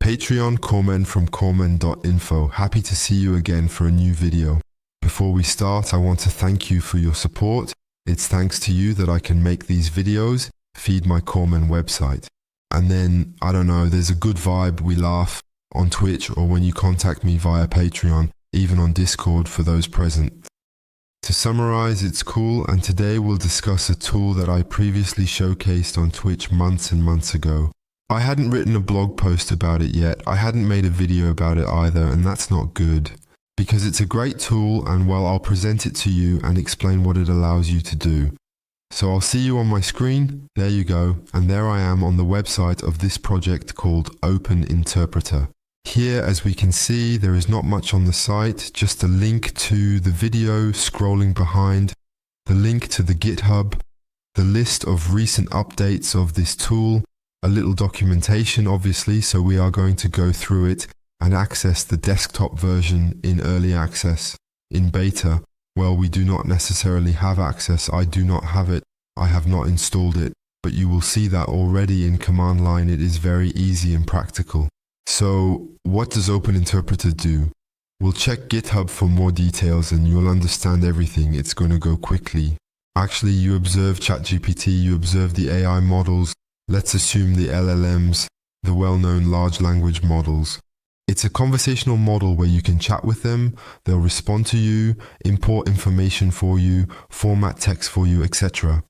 Patreon Korben from korben.info. Happy to see you again for a new video. Before we start, I want to thank you for your support. It's thanks to you that I can make these videos, feed my Korben website. And then, I don't know, there's a good vibe, we laugh on Twitch or when you contact me via Patreon, even on Discord for those present. To summarize, it's cool, and today we'll discuss a tool that I previously showcased on Twitch months and months ago. I hadn't written a blog post about it yet, I hadn't made a video about it either, and that's not good. Because it's a great tool, and well, I'll present it to you and explain what it allows you to do. So I'll see you on my screen, there you go, and there I am on the website of this project called Open Interpreter. Here, as we can see, there is not much on the site, just a link to the video scrolling behind, the link to the GitHub, the list of recent updates of this tool, a little documentation obviously, so we are going to go through it and access the desktop version in early access. In beta, well, we do not necessarily have access, I do not have it, I have not installed it, but you will see that already in command line it is very easy and practical. So, what does Open Interpreter do? We'll check GitHub for more details and you'll understand everything, it's going to go quickly. Actually, you observe ChatGPT, you observe the AI models, let's assume the LLMs, the well-known large language models. It's a conversational model where you can chat with them, they'll respond to you, import information for you, format text for you, etc.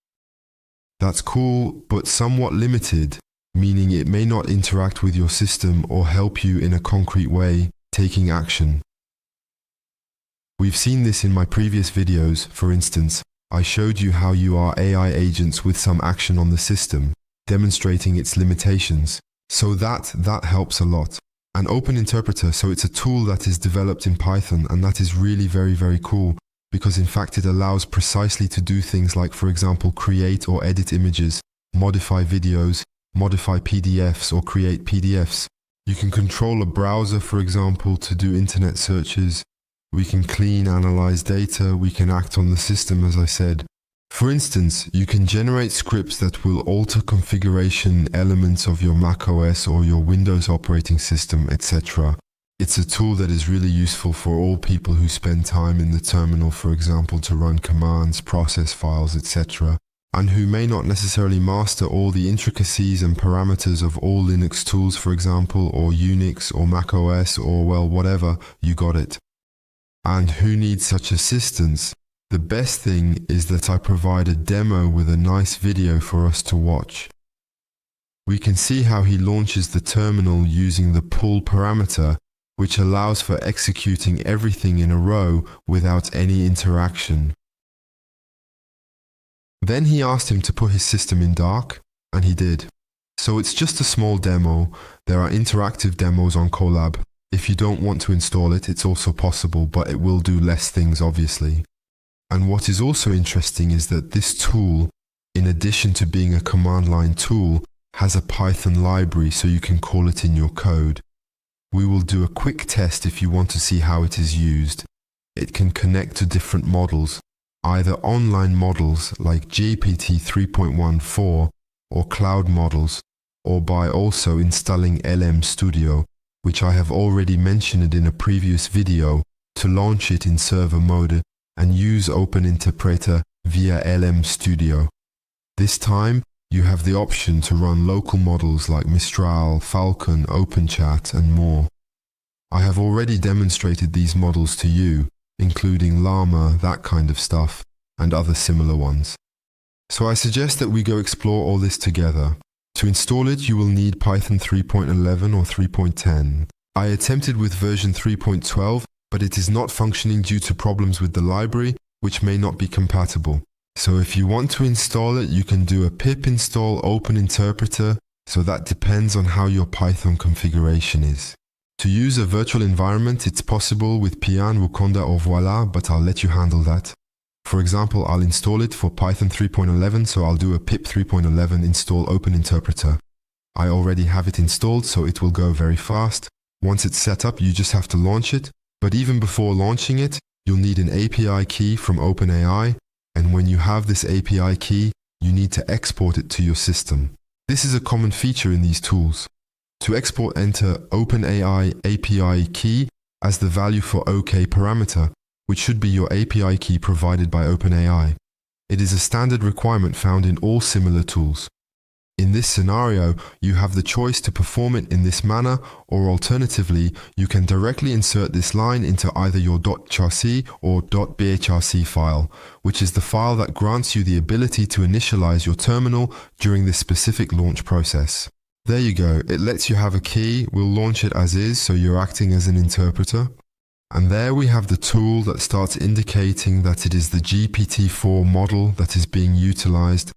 That's cool, but somewhat limited, meaning it may not interact with your system or help you in a concrete way, taking action. We've seen this in my previous videos. For instance, I showed you how you are AI agents with some action on the system, demonstrating its limitations. So that helps a lot. An Open Interpreter, so it's a tool that is developed in Python, and that is really very cool, because in fact it allows precisely to do things like, for example, create or edit images, modify videos, modify PDFs or create PDFs. You can control a browser, for example, to do internet searches. We can clean, analyze data, we can act on the system, as I said. For instance, you can generate scripts that will alter configuration elements of your macOS or your Windows operating system, etc. It's a tool that is really useful for all people who spend time in the terminal, for example, to run commands, process files, etc., and who may not necessarily master all the intricacies and parameters of all Linux tools, for example, or Unix or macOS or, well, whatever, you got it. And who needs such assistance? The best thing is that I provide a demo with a nice video for us to watch. We can see how he launches the terminal using the pull parameter, which allows for executing everything in a row without any interaction. Then he asked him to put his system in dark, and he did. So it's just a small demo. There are interactive demos on Colab. If you don't want to install it, it's also possible, but it will do less things obviously. And what is also interesting is that this tool, in addition to being a command line tool, has a Python library so you can call it in your code. We will do a quick test if you want to see how it is used. It can connect to different models, either online models like GPT 3.14 or cloud models, or by also installing LM Studio, which I have already mentioned in a previous video, to launch it in server mode and use Open Interpreter via LM Studio. This time, you have the option to run local models like Mistral, Falcon, OpenChat, and more. I have already demonstrated these models to you, including Llama, that kind of stuff, and other similar ones. So I suggest that we go explore all this together. To install it, you will need Python 3.11 or 3.10. I attempted with version 3.12, but it is not functioning due to problems with the library, which may not be compatible. So if you want to install it, you can do a pip install Open Interpreter, so that depends on how your Python configuration is. To use a virtual environment, it's possible with Pian, Wukonda or Voila, but I'll let you handle that. For example, I'll install it for Python 3.11, so I'll do a pip 3.11 install Open Interpreter. I already have it installed, so it will go very fast. Once it's set up, you just have to launch it. But even before launching it, you'll need an API key from OpenAI, and when you have this API key, you need to export it to your system. This is a common feature in these tools. To export, enter OpenAI API key as the value for OK parameter, which should be your API key provided by OpenAI. It is a standard requirement found in all similar tools. In this scenario, you have the choice to perform it in this manner, or alternatively, you can directly insert this line into either your .hrc or .bhrc file, which is the file that grants you the ability to initialize your terminal during this specific launch process. There you go, it lets you have a key. We'll launch it as is, so you're acting as an interpreter. And there we have the tool that starts indicating that it is the GPT-4 model that is being utilized,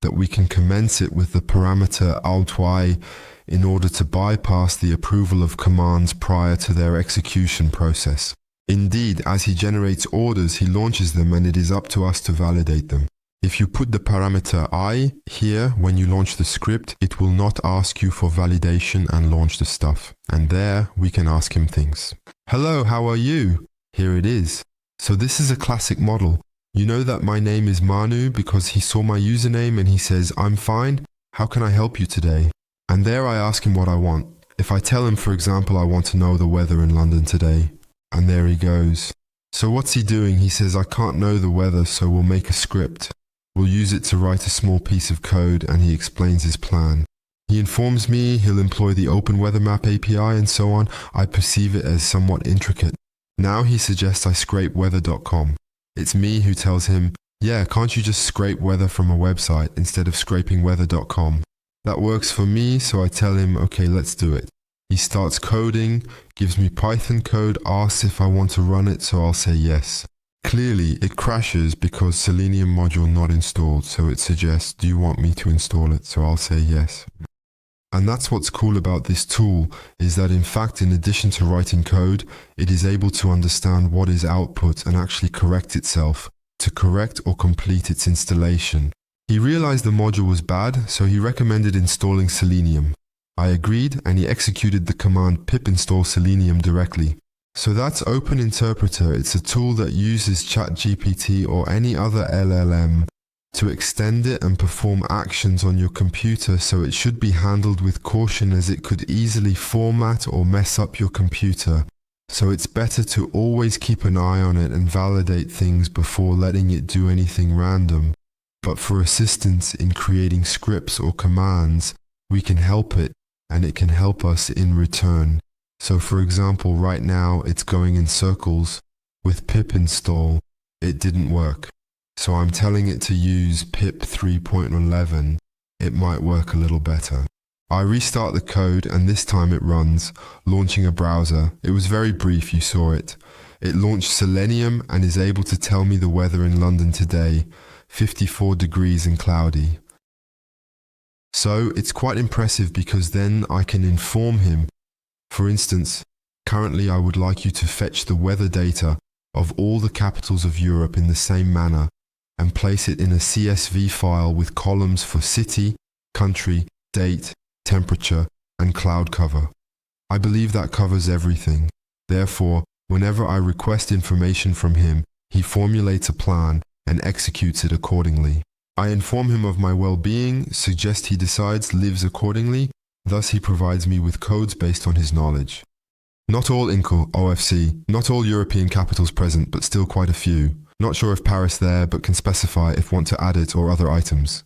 that we can commence it with the parameter auto in order to bypass the approval of commands prior to their execution process. Indeed, as he generates orders, he launches them and it is up to us to validate them. If you put the parameter I here when you launch the script, it will not ask you for validation and launch the stuff. And there we can ask him things. Hello, how are you? Here it is. So this is a classic model. You know that my name is Manu because he saw my username and he says, I'm fine, how can I help you today? And there I ask him what I want. If I tell him, for example, I want to know the weather in London today, and there he goes. So what's he doing? He says, I can't know the weather, so we'll make a script. We'll use it to write a small piece of code, and he explains his plan. He informs me he'll employ the Open Weather Map API and so on. I perceive it as somewhat intricate. Now he suggests I scrape weather.com. It's me who tells him, yeah, can't you just scrape weather from a website instead of scraping weather.com? That works for me, so I tell him, okay, let's do it. He starts coding, gives me Python code, asks if I want to run it, so I'll say yes. Clearly, it crashes because Selenium module not installed, so it suggests, do you want me to install it? So I'll say yes. And that's what's cool about this tool, is that in fact, in addition to writing code, it is able to understand what is output and actually correct itself, to correct or complete its installation. He realized the module was bad, so he recommended installing Selenium. I agreed, and he executed the command pip install Selenium directly. So that's Open Interpreter. It's a tool that uses ChatGPT or any other LLM to extend it and perform actions on your computer, so it should be handled with caution as it could easily format or mess up your computer. So it's better to always keep an eye on it and validate things before letting it do anything random. But for assistance in creating scripts or commands, we can help it and it can help us in return. So for example, right now it's going in circles. With pip install, it didn't work. So I'm telling it to use pip 3.11. It might work a little better. I restart the code and this time it runs, launching a browser. It was very brief, you saw it. It launched Selenium and is able to tell me the weather in London today, 54 degrees and cloudy. So it's quite impressive because then I can inform him. For instance, currently I would like you to fetch the weather data of all the capitals of Europe in the same manner and place it in a CSV file with columns for city, country, date, temperature, and cloud cover. I believe that covers everything. Therefore, whenever I request information from him, he formulates a plan and executes it accordingly. I inform him of my well-being, suggest he decides, lives accordingly, thus he provides me with codes based on his knowledge. Not all INCO, OFC, not all European capitals present, but still quite a few. Not sure if Paris there, but can specify if want to add it or other items.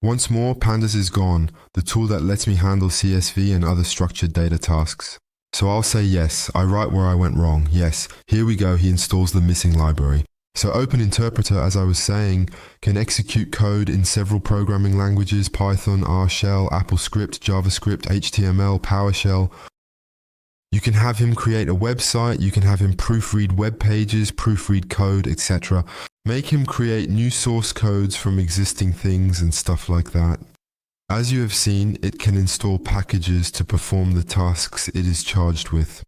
Once more, Pandas is gone, the tool that lets me handle CSV and other structured data tasks. So I'll say yes, I write where I went wrong, yes, here we go, he installs the missing library. So Open Interpreter, as I was saying, can execute code in several programming languages, Python, R Shell, AppleScript, JavaScript, HTML, PowerShell. You can have him create a website, you can have him proofread web pages, proofread code, etc. Make him create new source codes from existing things and stuff like that. As you have seen, it can install packages to perform the tasks it is charged with.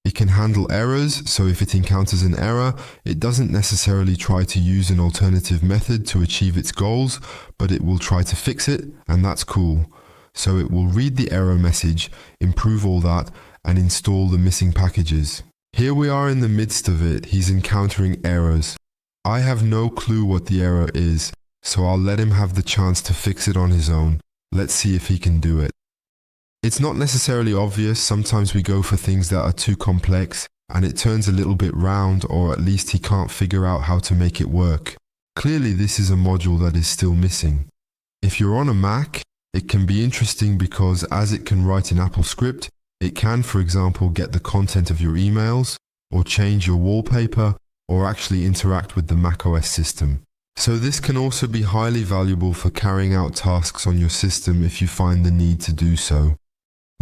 It can handle errors, so if it encounters an error, it doesn't necessarily try to use an alternative method to achieve its goals, but it will try to fix it, and that's cool. So it will read the error message, improve all that, and install the missing packages. Here we are in the midst of it, he's encountering errors. I have no clue what the error is, so I'll let him have the chance to fix it on his own. Let's see if he can do it. It's not necessarily obvious. Sometimes we go for things that are too complex and it turns a little bit round, or at least he can't figure out how to make it work. Clearly this is a module that is still missing. If you're on a Mac, it can be interesting because as it can write in AppleScript, it can, for example, get the content of your emails, or change your wallpaper, or actually interact with the macOS system. So this can also be highly valuable for carrying out tasks on your system if you find the need to do so.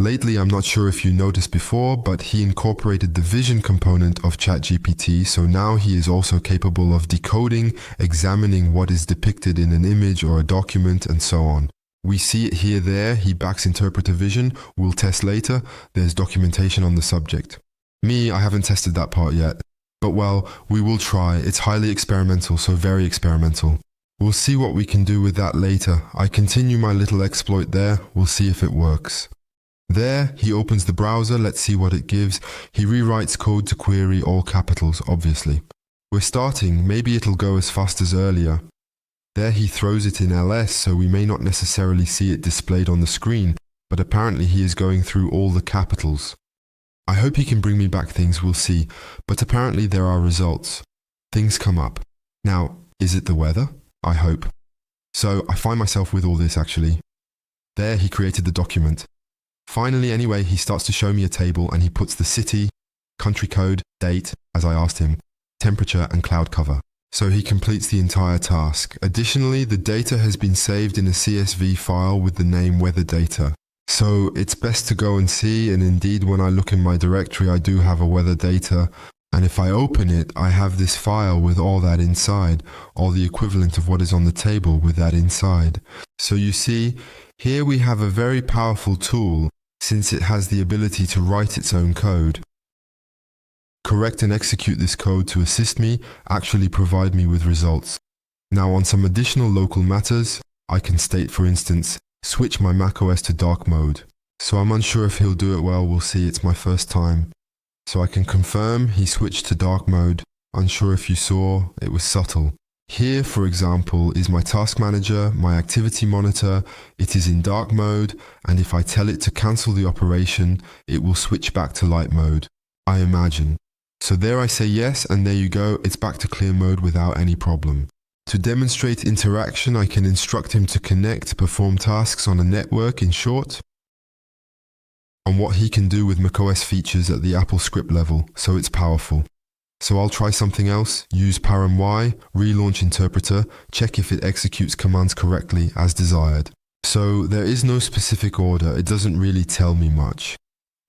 Lately, I'm not sure if you noticed before, but he incorporated the vision component of ChatGPT, so now he is also capable of decoding, examining what is depicted in an image or a document, and so on. We see it here, there, he backs interpreter vision, we'll test later, there's documentation on the subject. Me, I haven't tested that part yet. But well, we will try, it's highly experimental, so very experimental. We'll see what we can do with that later. I continue my little exploit there, we'll see if it works. There, he opens the browser, let's see what it gives. He rewrites code to query all capitals, obviously. We're starting, maybe it'll go as fast as earlier. There he throws it in LS, so we may not necessarily see it displayed on the screen, but apparently he is going through all the capitals. I hope he can bring me back things, we'll see, but apparently there are results. Things come up. Now, is it the weather? I hope. So I find myself with all this actually. There he created the document. Finally, anyway, he starts to show me a table and he puts the city, country code, date, as I asked him, temperature and cloud cover. So he completes the entire task. Additionally, the data has been saved in a CSV file with the name weather data. So it's best to go and see, and indeed when I look in my directory I do have a weather data, and if I open it I have this file with all that inside, or the equivalent of what is on the table with that inside. So you see, here we have a very powerful tool since it has the ability to write its own code. Correct and execute this code to assist me, actually provide me with results. Now on some additional local matters, I can state for instance, switch my macOS to dark mode. So I'm unsure if he'll do it well, we'll see, it's my first time. So I can confirm he switched to dark mode, unsure if you saw, it was subtle. Here, for example, is my task manager, my activity monitor, it is in dark mode, and if I tell it to cancel the operation, it will switch back to light mode, I imagine. So there I say yes, and there you go, it's back to clear mode without any problem. To demonstrate interaction, I can instruct him to connect, perform tasks on a network, in short, on what he can do with macOS features at the AppleScript level, so it's powerful. So I'll try something else, use param y, relaunch interpreter, check if it executes commands correctly as desired. So there is no specific order, it doesn't really tell me much.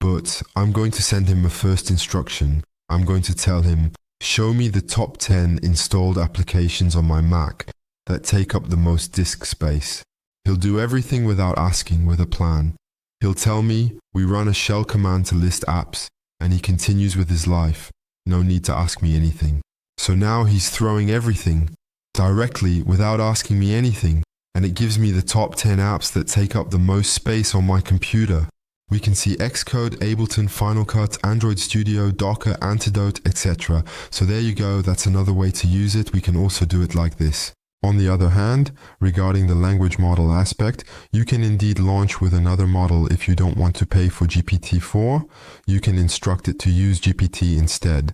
But I'm going to send him a first instruction. I'm going to tell him, show me the top 10 installed applications on my Mac that take up the most disk space. He'll do everything without asking, with a plan. He'll tell me, we run a shell command to list apps, and he continues with his life. No need to ask me anything. So now he's throwing everything, directly, without asking me anything, and it gives me the top 10 apps that take up the most space on my computer. We can see Xcode, Ableton, Final Cut, Android Studio, Docker, Antidote, etc. So there you go, that's another way to use it. We can also do it like this. On the other hand, regarding the language model aspect, you can indeed launch with another model if you don't want to pay for GPT-4. You can instruct it to use GPT instead.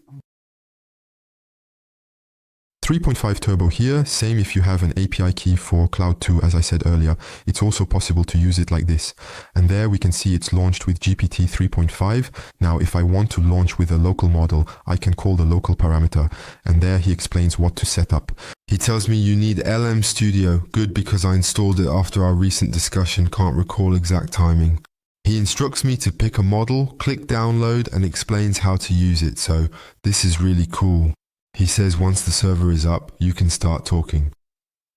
3.5 Turbo here, same if you have an API key for Cloud 2 as I said earlier. It's also possible to use it like this. And there we can see it's launched with GPT 3.5. Now if I want to launch with a local model, I can call the local parameter. And there he explains what to set up. He tells me you need LM Studio. Good, because I installed it after our recent discussion, can't recall exact timing. He instructs me to pick a model, click download, and explains how to use it. So this is really cool. He says once the server is up, you can start talking.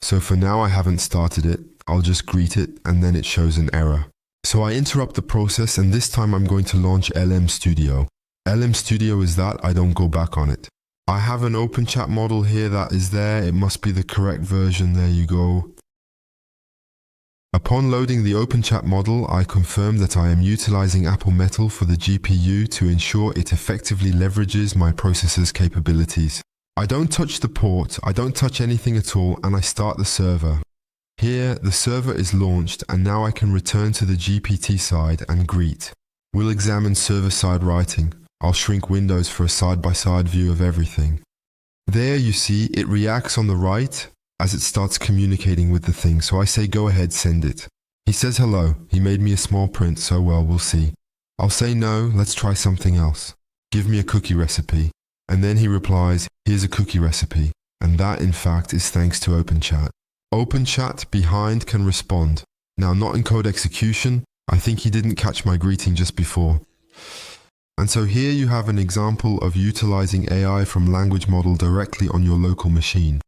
So for now I haven't started it, I'll just greet it and then it shows an error. So I interrupt the process and this time I'm going to launch LM Studio. LM Studio is that, I don't go back on it. I have an open chat model here that is there, it must be the correct version, there you go. Upon loading the OpenChat model, I confirm that I am utilizing Apple Metal for the GPU to ensure it effectively leverages my processor's capabilities. I don't touch the port, I don't touch anything at all, and I start the server. Here, the server is launched and now I can return to the GPT side and greet. We'll examine server-side writing. I'll shrink windows for a side-by-side view of everything. There you see, it reacts on the right as it starts communicating with the thing, so I say go ahead, send it. He says hello. He made me a small print, so well, we'll see. I'll say no, let's try something else. Give me a cookie recipe. And then he replies, here's a cookie recipe. And that, in fact, is thanks to OpenChat. OpenChat behind can respond. Now, not in code execution. I think he didn't catch my greeting just before. And so here you have an example of utilizing AI from language model directly on your local machine.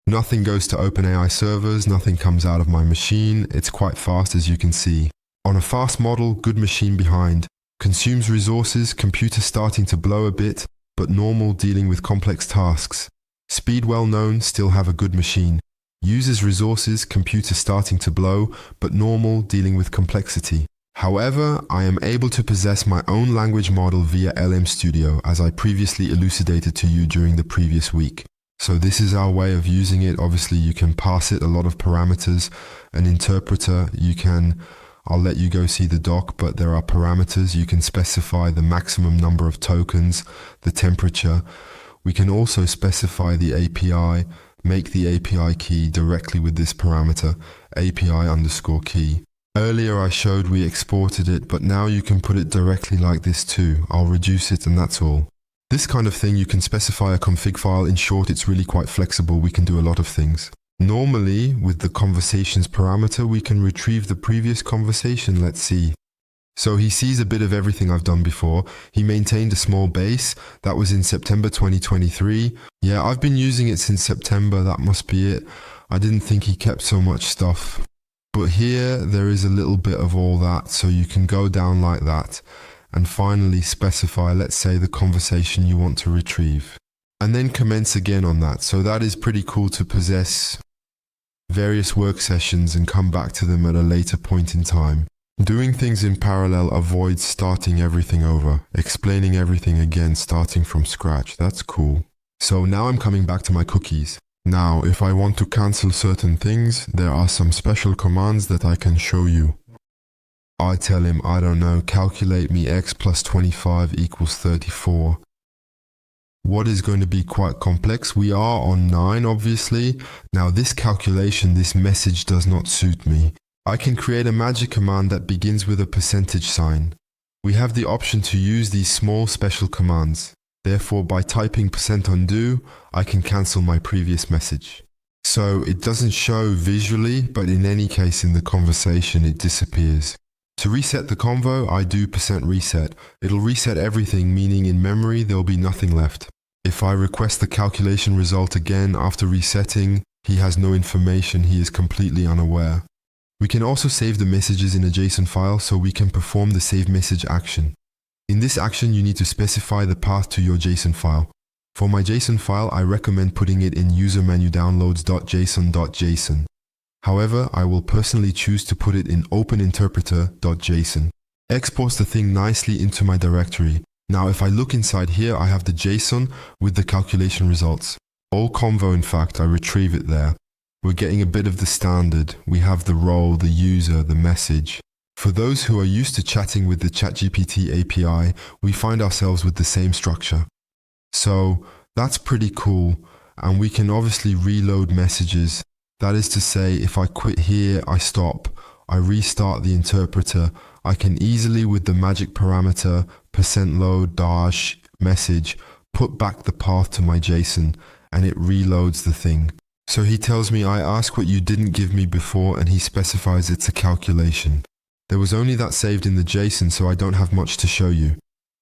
Nothing goes to OpenAI servers, nothing comes out of my machine. It's quite fast, as you can see. On a fast model, good machine behind. Consumes resources, computer starting to blow a bit, but normal dealing with complex tasks. Speed well known, still have a good machine. Uses resources, computer starting to blow, but normal dealing with complexity. However, I am able to possess my own language model via LM Studio, as I previously elucidated to you during the previous week. So this is our way of using it. Obviously, you can pass it a lot of parameters. An interpreter, I'll let you go see the doc, but there are parameters. You can specify the maximum number of tokens, the temperature. We can also specify the API, make the API key directly with this parameter, API_key. Earlier I showed we exported it, but now you can put it directly like this too. I'll reduce it and that's all. This kind of thing, you can specify a config file. In short, it's really quite flexible. We can do a lot of things. Normally, with the conversations parameter, we can retrieve the previous conversation. Let's see. So he sees a bit of everything I've done before. He maintained a small base. That was in September 2023. Yeah, I've been using it since September. That must be it. I didn't think he kept so much stuff. But here, there is a little bit of all that. So you can go down like that. And finally specify, let's say, the conversation you want to retrieve. And then commence again on that. So that is pretty cool to possess various work sessions and come back to them at a later point in time. Doing things in parallel avoids starting everything over, explaining everything again, starting from scratch. That's cool. So now I'm coming back to my cookies. Now, if I want to cancel certain things, there are some special commands that I can show you. I tell him, I don't know, calculate me x plus 25 equals 34. What is going to be quite complex? We are on 9, obviously. Now this calculation, this message does not suit me. I can create a magic command that begins with a percentage sign. We have the option to use these small special commands. Therefore, by typing %undo, I can cancel my previous message. So it doesn't show visually, but in any case in the conversation it disappears. To reset the convo, I do %reset. It'll reset everything, meaning in memory there'll be nothing left. If I request the calculation result again after resetting, he has no information, he is completely unaware. We can also save the messages in a JSON file so we can perform the save message action. In this action, you need to specify the path to your JSON file. For my JSON file, I recommend putting it in usermenudownloads.json.json. However, I will personally choose to put it in openinterpreter.json. Exports the thing nicely into my directory. Now if I look inside here, I have the JSON with the calculation results. All convo, in fact, I retrieve it there. We're getting a bit of the standard. We have the role, the user, the message. For those who are used to chatting with the ChatGPT API, we find ourselves with the same structure. So that's pretty cool, and we can obviously reload messages. That is to say, if I quit here, I stop, I restart the interpreter, I can easily with the magic parameter %load -message put back the path to my JSON and it reloads the thing. So he tells me I ask what you didn't give me before and he specifies it's a calculation. There was only that saved in the JSON, so I don't have much to show you.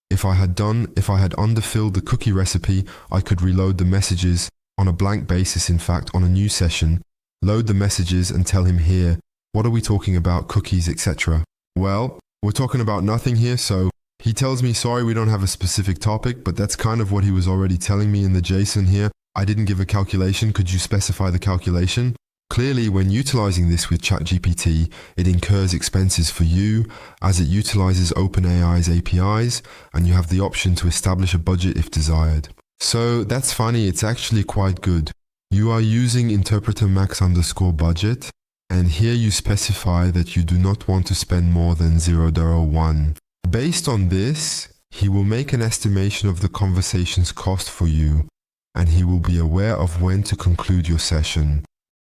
If I had underfilled the cookie recipe, I could reload the messages on a blank basis, in fact, on a new session, load the messages and tell him here, what are we talking about, cookies, etc. Well, we're talking about nothing here, so he tells me, sorry, we don't have a specific topic, but that's kind of what he was already telling me in the JSON here. I didn't give a calculation, could you specify the calculation? Clearly, when utilizing this with ChatGPT, it incurs expenses for you as it utilizes OpenAI's APIs, and you have the option to establish a budget if desired. So that's funny, it's actually quite good. You are using interpreter max_budget, And here you specify that you do not want to spend more than $0.1. Based on this, he will make an estimation of the conversation's cost for you, and he will be aware of when to conclude your session.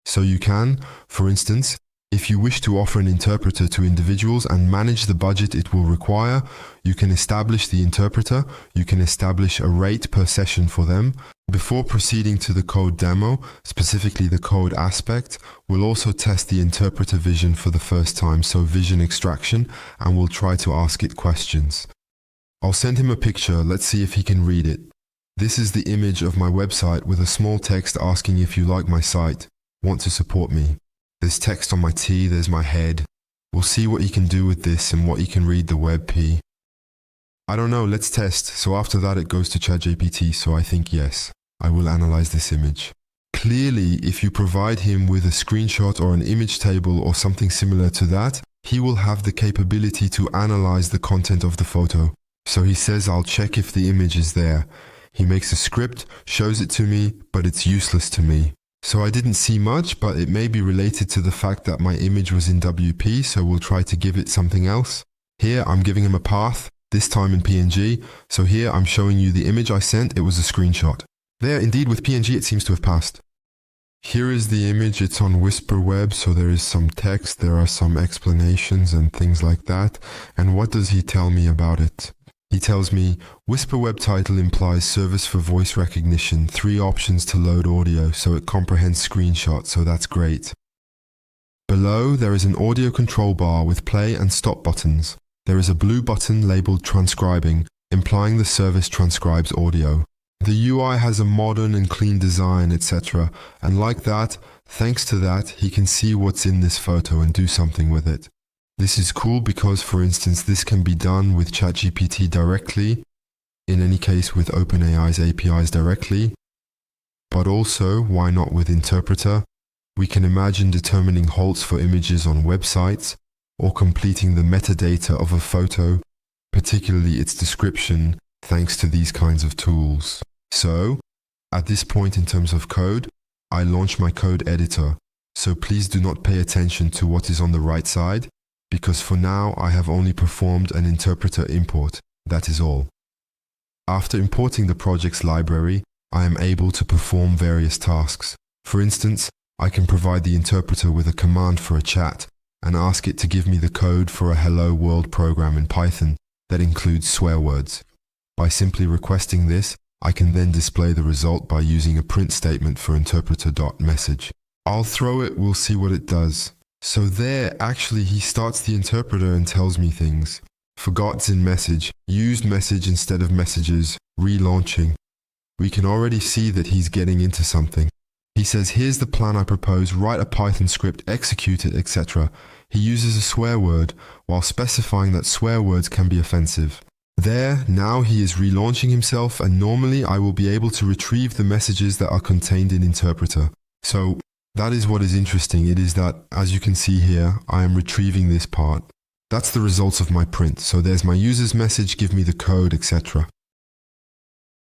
So you can, for instance, if you wish to offer an interpreter to individuals and manage the budget it will require, you can establish the interpreter, you can establish a rate per session for them. Before proceeding to the code demo, specifically the code aspect, we'll also test the interpreter vision for the first time, so vision extraction, and we'll try to ask it questions. I'll send him a picture, let's see if he can read it. This is the image of my website with a small text asking if you like my site, want to support me. There's text on my T, there's my head. We'll see what he can do with this and what he can read the WebP. I don't know, let's test. So after that it goes to ChatGPT, so I think yes, I will analyze this image. Clearly, if you provide him with a screenshot or an image table or something similar to that, he will have the capability to analyze the content of the photo. So he says, I'll check if the image is there. He makes a script, shows it to me, but it's useless to me. So I didn't see much, but it may be related to the fact that my image was in WP, so we'll try to give it something else. Here I'm giving him a path, this time in PNG. So here I'm showing you the image I sent, it was a screenshot. There, indeed, with PNG it seems to have passed. Here is the image, it's on WhisperWeb, so there is some text, there are some explanations and things like that. And what does he tell me about it? He tells me, WhisperWeb title implies service for voice recognition, 3 options to load audio, so it comprehends screenshots, so that's great. Below, there is an audio control bar with play and stop buttons. There is a blue button labeled transcribing, implying the service transcribes audio. The UI has a modern and clean design, etc. And like that, thanks to that, he can see what's in this photo and do something with it. This is cool because, for instance, this can be done with ChatGPT directly, in any case with OpenAI's APIs directly, but also, why not with Interpreter? We can imagine determining halts for images on websites, or completing the metadata of a photo, particularly its description, thanks to these kinds of tools. So, at this point in terms of code, I launch my code editor, so please do not pay attention to what is on the right side, because for now I have only performed an interpreter import, that is all. After importing the project's library, I am able to perform various tasks. For instance, I can provide the interpreter with a command for a chat and ask it to give me the code for a hello world program in Python that includes swear words. By simply requesting this, I can then display the result by using a print statement for interpreter.message. I'll throw it, we'll see what it does. So there, actually, he starts the interpreter and tells me things. Forgots in message, used message instead of messages, relaunching. We can already see that he's getting into something. He says, here's the plan I propose, write a Python script, execute it, etc. He uses a swear word, while specifying that swear words can be offensive. There, now he is relaunching himself, and normally I will be able to retrieve the messages that are contained in Interpreter. So, that is what is interesting. It is that, as you can see here, I am retrieving this part. That's the results of my print. So there's my user's message, give me the code, etc.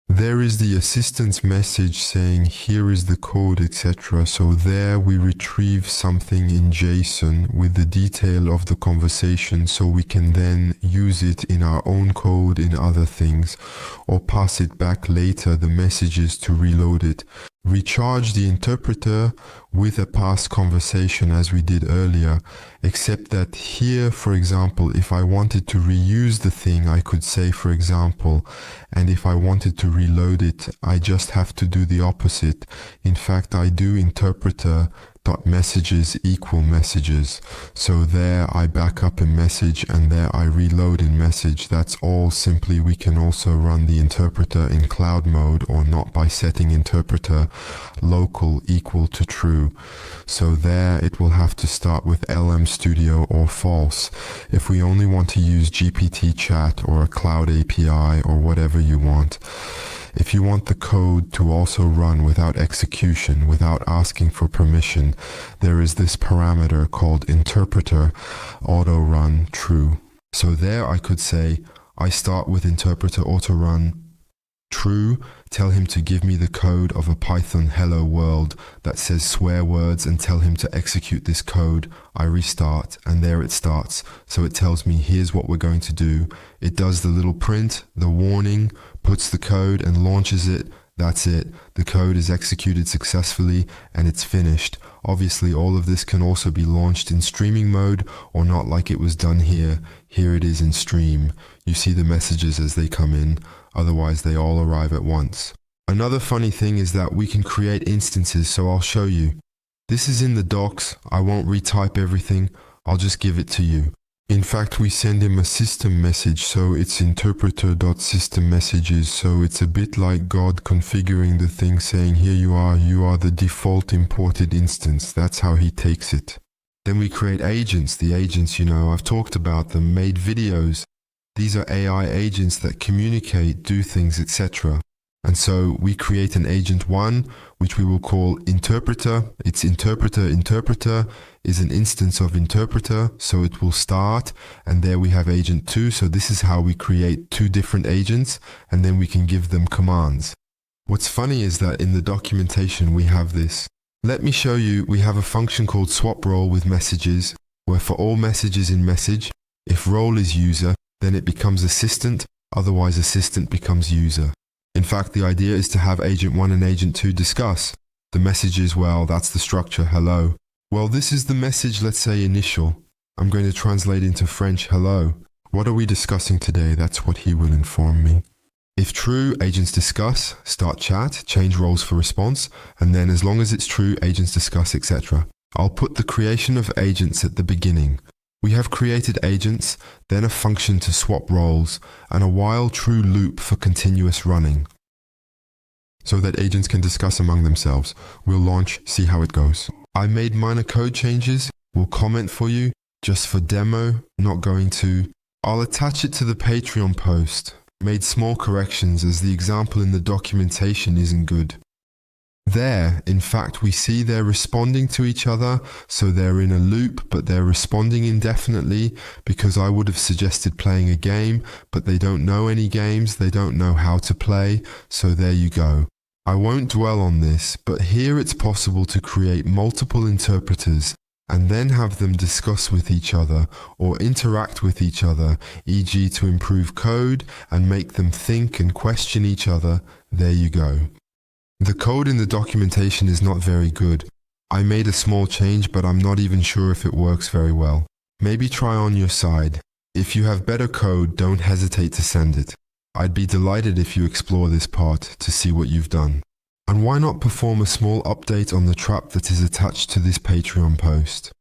There is the assistant's message saying, here is the code, etc. So there we retrieve something in JSON with the detail of the conversation, so we can then use it in our own code in other things, or pass it back later, the messages, to reload it. Recharge the interpreter with a past conversation as we did earlier, except that here, for example, if I wanted to reuse the thing, I could say, for example, and if I wanted to reload it, I just have to do the opposite. In fact, I do interpreter.messages equal messages. So there I back up a message and there I reload in message. That's all. Simply we can also run the interpreter in cloud mode or not by setting interpreter local equal to true. So there it will have to start with LM Studio or false. If we only want to use GPT chat or a cloud API or whatever you want. If you want the code to also run without execution, without asking for permission, there is this parameter called interpreter auto run true. So there I could say, I start with interpreter auto run True, tell him to give me the code of a Python hello world that says swear words and tell him to execute this code. I restart and there it starts. So it tells me here's what we're going to do. It does the little print, the warning, puts the code and launches it. That's it. The code is executed successfully and it's finished. Obviously, all of this can also be launched in streaming mode or not like it was done here. Here it is in stream. You see the messages as they come in. Otherwise, they all arrive at once. Another funny thing is that we can create instances, so I'll show you. This is in the docs. I won't retype everything. I'll just give it to you. In fact, we send him a system message, so it's interpreter.system-messages, so it's a bit like God configuring the thing saying, here you are the default imported instance. That's how he takes it. Then we create agents. The agents, I've talked about them, made videos. These are AI agents that communicate, do things, etc. And so we create an agent 1, which we will call interpreter. It's interpreter is an instance of interpreter, so it will start, and there we have agent 2. So this is how we create 2 different agents, and then we can give them commands. What's funny is that in the documentation we have this. Let me show you. We have a function called swap role with messages, where for all messages in message, if role is user, then it becomes assistant, otherwise assistant becomes user. In fact, the idea is to have agent 1 and agent 2 discuss. The message is, well, that's the structure, hello. Well, this is the message, let's say initial. I'm going to translate into French, hello. What are we discussing today? That's what he will inform me. If true, agents discuss, start chat, change roles for response, and then as long as it's true, agents discuss, etc. I'll put the creation of agents at the beginning. We have created agents, then a function to swap roles, and a while true loop for continuous running, so that agents can discuss among themselves. We'll launch, see how it goes. I made minor code changes, will comment for you, just for demo, not going to. I'll attach it to the Patreon post. Made small corrections as the example in the documentation isn't good. There, in fact, we see they're responding to each other, so they're in a loop, but they're responding indefinitely, because I would have suggested playing a game, but they don't know any games, they don't know how to play, so there you go. I won't dwell on this, but here it's possible to create multiple interpreters, and then have them discuss with each other, or interact with each other, e.g. to improve code, and make them think and question each other. There you go. The code in the documentation is not very good. I made a small change, but I'm not even sure if it works very well. Maybe try on your side. If you have better code, don't hesitate to send it. I'd be delighted if you explore this part to see what you've done. And why not perform a small update on the trap that is attached to this Patreon post?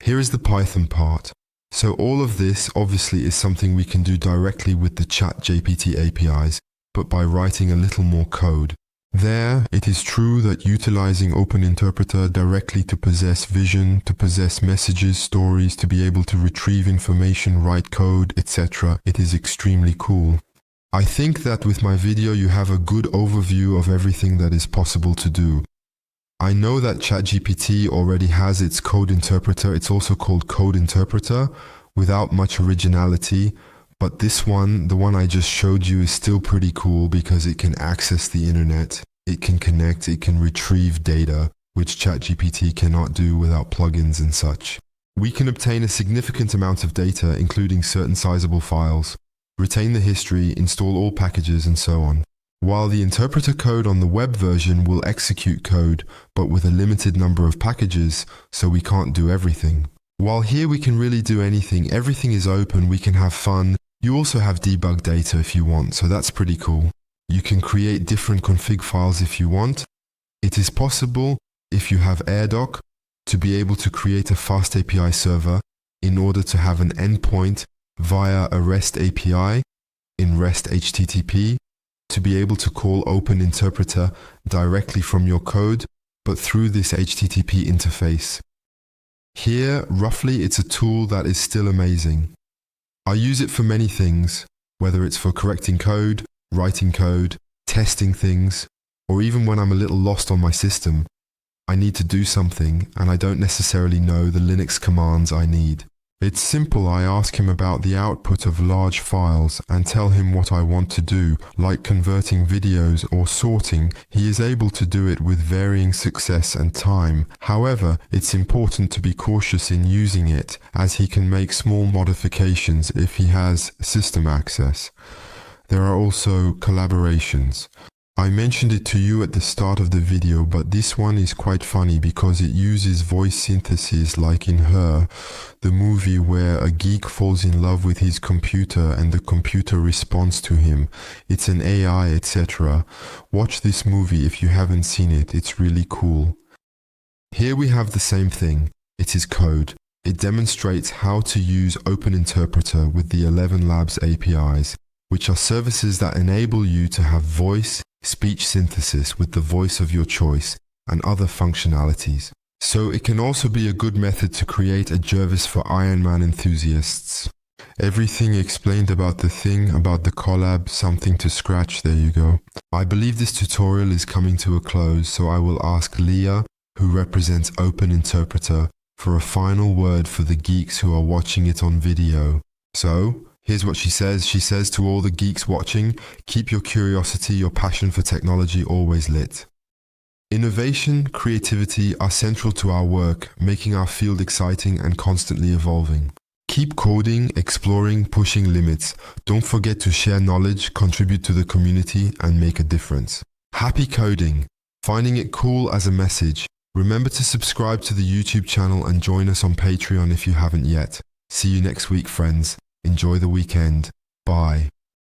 Here is the Python part. So all of this obviously is something we can do directly with the ChatGPT APIs, but by writing a little more code. There, it is true that utilizing Open Interpreter directly to possess vision, to possess messages, stories, to be able to retrieve information, write code, etc. It is extremely cool. I think that with my video you have a good overview of everything that is possible to do. I know that ChatGPT already has its code interpreter. It's also called Code Interpreter, without much originality. But this one, the one I just showed you, is still pretty cool because it can access the internet, it can connect, it can retrieve data, which ChatGPT cannot do without plugins and such. We can obtain a significant amount of data, including certain sizable files, retain the history, install all packages, and so on. While the interpreter code on the web version will execute code, but with a limited number of packages, so we can't do everything. While here we can really do anything, everything is open, we can have fun. You also have debug data if you want, so that's pretty cool. You can create different config files if you want. It is possible, if you have AirDoc, to be able to create a fast API server in order to have an endpoint via a REST API in REST HTTP, to be able to call Open Interpreter directly from your code, but through this HTTP interface. Here, roughly, it's a tool that is still amazing. I use it for many things, whether it's for correcting code, writing code, testing things, or even when I'm a little lost on my system. I need to do something and I don't necessarily know the Linux commands I need. It's simple. I ask him about the output of large files and tell him what I want to do, like converting videos or sorting. He is able to do it with varying success and time. However, it's important to be cautious in using it, as he can make small modifications if he has system access. There are also collaborations. I mentioned it to you at the start of the video, but this one is quite funny because it uses voice synthesis like in Her, the movie where a geek falls in love with his computer and the computer responds to him. It's an AI, etc. Watch this movie if you haven't seen it, it's really cool. Here we have the same thing. It is code. It demonstrates how to use Open Interpreter with the 11 Labs APIs, which are services that enable you to have voice, speech synthesis with the voice of your choice, and other functionalities. So it can also be a good method to create a Jervis for Iron Man enthusiasts. Everything explained about the thing, about the collab, something to scratch, there you go. I believe this tutorial is coming to a close, so I will ask Leah, who represents Open Interpreter, for a final word for the geeks who are watching it on video. So, here's what she says. She says to all the geeks watching, keep your curiosity, your passion for technology always lit. Innovation, creativity are central to our work, making our field exciting and constantly evolving. Keep coding, exploring, pushing limits. Don't forget to share knowledge, contribute to the community, and make a difference. Happy coding! Finding it cool as a message. Remember to subscribe to the YouTube channel and join us on Patreon if you haven't yet. See you next week, friends. Enjoy the weekend. Bye.